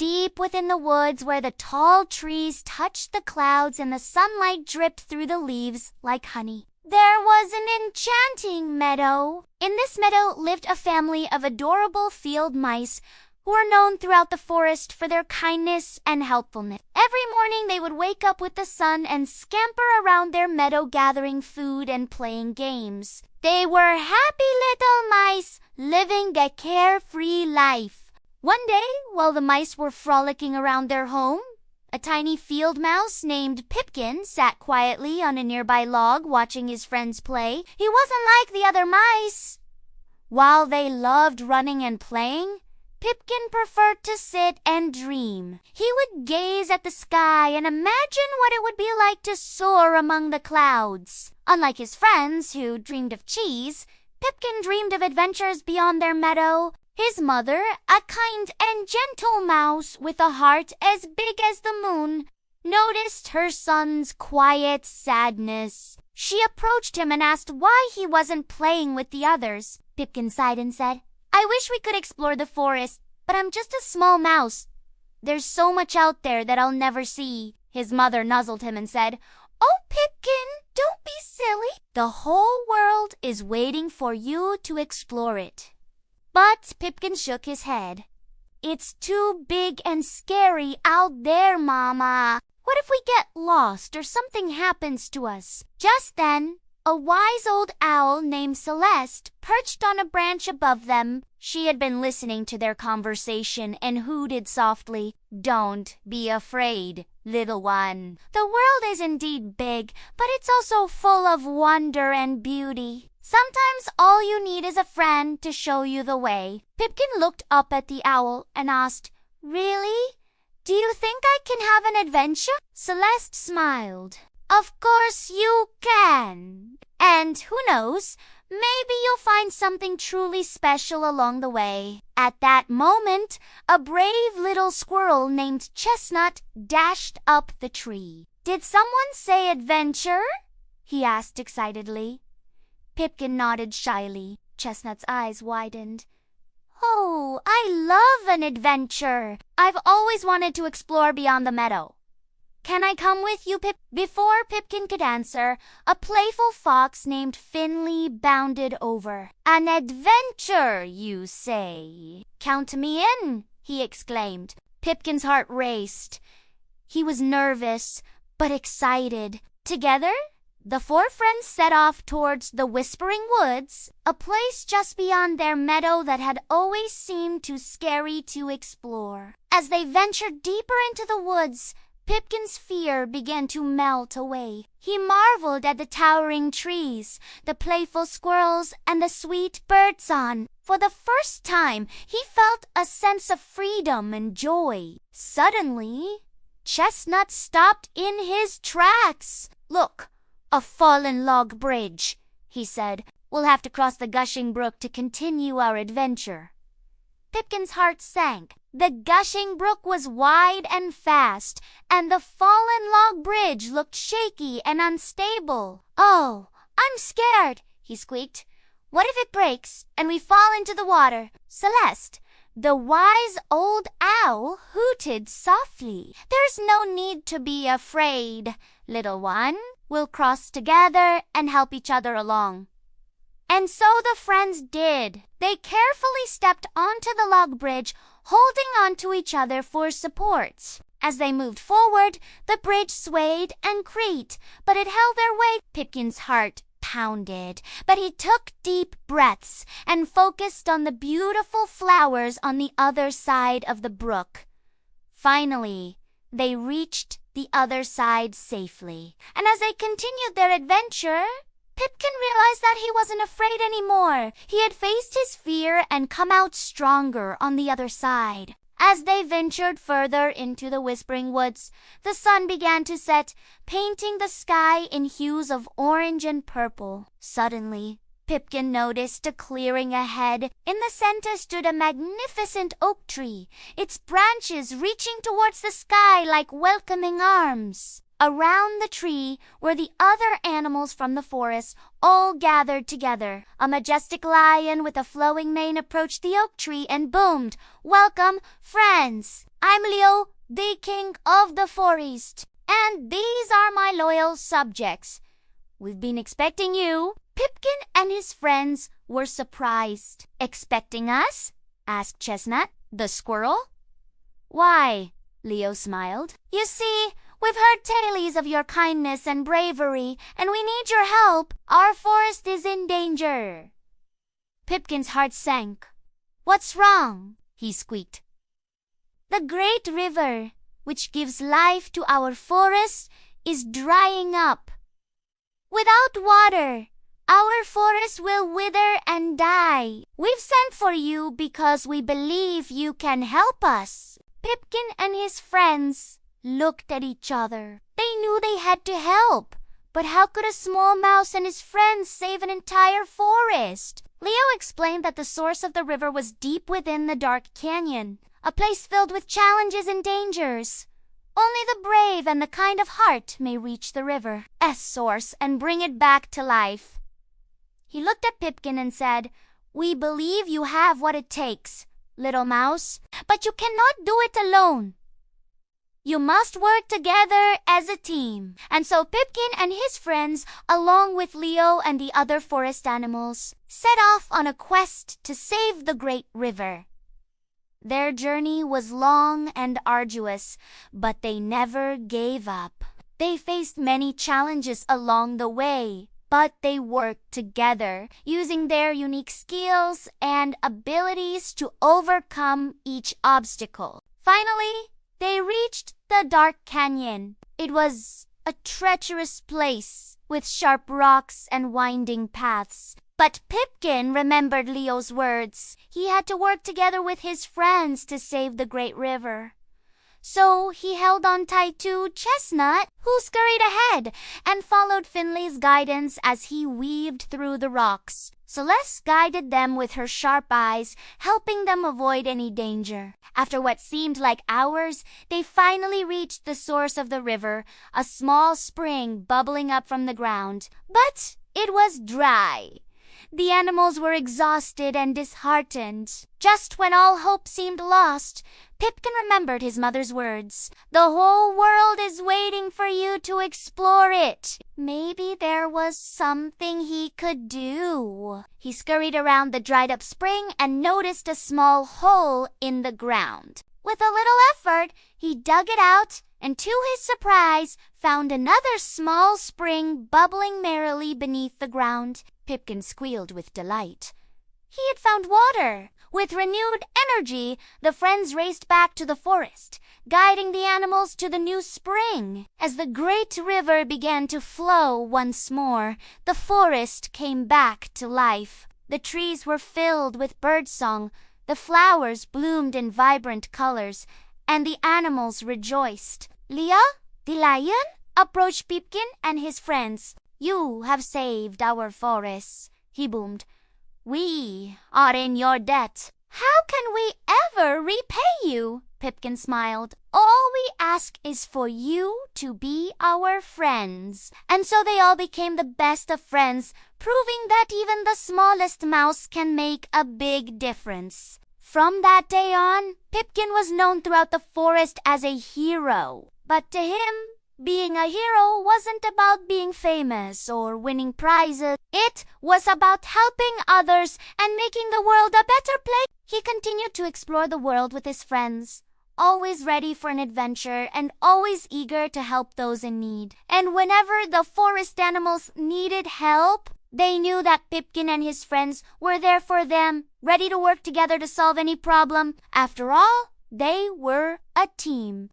deep within the woods where the tall trees touched the clouds and the sunlight dripped through the leaves like honey. There was an enchanting meadow. In this meadow lived a family of adorable field mice who were known throughout the forest for their kindness and helpfulness. Every morning they would wake up with the sun and scamper around their meadow gathering food and playing games. They were happy little mice living a carefree life. One day, while the mice were frolicking around their home, a tiny field mouse named Pipkin sat quietly on a nearby log watching his friends play. He wasn't like the other mice. While they loved running and playing, Pipkin preferred to sit and dream. He would gaze at the sky and imagine what it would be like to soar among the clouds. Unlike his friends who dreamed of cheese, Pipkin dreamed of adventures beyond their meadow. His mother, a kind and gentle mouse with a heart as big as the moon, noticed her son's quiet sadness. She approached him and asked why he wasn't playing with the others. Pipkin sighed and said, "I wish we could explore the forest, but I'm just a small mouse. There's so much out there that I'll never see." His mother nuzzled him and said, "Oh, Pipkin, don't be silly. The whole world is waiting for you to explore it." But Pipkin shook his head. "It's too big and scary out there, Mama. What if we get lost or something happens to us?" Just then, a wise old owl named Celeste perched on a branch above them. She had been listening to their conversation and hooted softly, "Don't be afraid, little one. The world is indeed big, but it's also full of wonder and beauty. Sometimes all you need is a friend to show you the way." Pipkin looked up at the owl and asked, "Really? Do you think I can have an adventure?" Celeste smiled. "Of course you can. And who knows, maybe you'll find something truly special along the way." At that moment, a brave little squirrel named Chestnut dashed up the tree. "Did someone say adventure?" he asked excitedly. Pipkin nodded shyly. Chestnut's eyes widened. "Oh, I love an adventure. I've always wanted to explore beyond the meadow. Can I come with you, Pip?" Before Pipkin could answer, a playful fox named Finley bounded over. "An adventure, you say? Count me in," he exclaimed. Pipkin's heart raced. He was nervous, but excited. Together, the four friends set off towards the Whispering Woods, a place just beyond their meadow that had always seemed too scary to explore. As they ventured deeper into the woods, Pipkin's fear began to melt away. He marveled at the towering trees, the playful squirrels, and the sweet birdsong. For the first time, he felt a sense of freedom and joy. Suddenly, Chestnut stopped in his tracks. "Look, a fallen log bridge," he said. "We'll have to cross the gushing brook to continue our adventure." Pipkin's heart sank. The gushing brook was wide and fast, and the fallen log bridge looked shaky and unstable. "Oh, I'm scared," he squeaked. "What if it breaks and we fall into the water?" Celeste, the wise old owl, hooted softly. "There's no need to be afraid, little one. We'll cross together and help each other along." And so the friends did. They carefully stepped onto the log bridge, holding on to each other for support. As they moved forward, the bridge swayed and creaked, but it held their weight. Pipkin's heart pounded, but he took deep breaths and focused on the beautiful flowers on the other side of the brook. Finally, they reached the other side safely. And as they continued their adventure, Pipkin realized that he wasn't afraid anymore. He had faced his fear and come out stronger on the other side. As they ventured further into the Whispering Woods, the sun began to set, painting the sky in hues of orange and purple. Suddenly, Pipkin noticed a clearing ahead. In the center stood a magnificent oak tree, its branches reaching towards the sky like welcoming arms. Around the tree were the other animals from the forest, all gathered together. A majestic lion with a flowing mane approached the oak tree and boomed, "Welcome, friends! I'm Leo, the king of the forest, and these are my loyal subjects. We've been expecting you." Pipkin and his friends were surprised. "Expecting us?" asked Chestnut, the squirrel. "Why?" Leo smiled. "You see, we've heard tales of your kindness and bravery, and we need your help. Our forest is in danger." Pipkin's heart sank. "What's wrong?" he squeaked. "The great river, which gives life to our forest, is drying up. Without water, our forest will wither and die. We've sent for you because we believe you can help us." Pipkin and his friends looked at each other. They knew they had to help, but how could a small mouse and his friends save an entire forest? Leo explained that the source of the river was deep within the dark canyon, a place filled with challenges and dangers. Only the brave and the kind of heart may reach the river's source and bring it back to life. He looked at Pipkin and said, "We believe you have what it takes, little mouse, but you cannot do it alone. You must work together as a team." And so Pipkin and his friends, along with Leo and the other forest animals, set off on a quest to save the great river. Their journey was long and arduous, but they never gave up. They faced many challenges along the way, but they worked together, using their unique skills and abilities to overcome each obstacle. Finally, they reached the dark canyon. It was a treacherous place with sharp rocks and winding paths. But Pipkin remembered Leo's words. He had to work together with his friends to save the great river. So he held on tight to Chestnut, who scurried ahead and followed Finley's guidance as he weaved through the rocks. Celeste guided them with her sharp eyes, helping them avoid any danger. After what seemed like hours, they finally reached the source of the river, a small spring bubbling up from the ground. But it was dry. The animals were exhausted and disheartened. Just when all hope seemed lost, Pipkin remembered his mother's words. "The whole world is waiting for you to explore it." Maybe there was something he could do. He scurried around the dried-up spring and noticed a small hole in the ground. With a little effort, he dug it out and, to his surprise, found another small spring bubbling merrily beneath the ground. Pipkin squealed with delight. He had found water. With renewed energy, the friends raced back to the forest, guiding the animals to the new spring. As the great river began to flow once more, the forest came back to life. The trees were filled with birdsong, the flowers bloomed in vibrant colors, and the animals rejoiced. Leah, the lion, approached Pipkin and his friends. "You have saved our forests," he boomed. "We are in your debt." "How can we ever repay you?" Pipkin smiled. "All we ask is for you to be our friends." And so they all became the best of friends, proving that even the smallest mouse can make a big difference. From that day on, Pipkin was known throughout the forest as a hero. But to him, being a hero wasn't about being famous or winning prizes. It was about helping others and making the world a better place. He continued to explore the world with his friends, always ready for an adventure and always eager to help those in need. And whenever the forest animals needed help, they knew that Pipkin and his friends were there for them, ready to work together to solve any problem. After all, they were a team.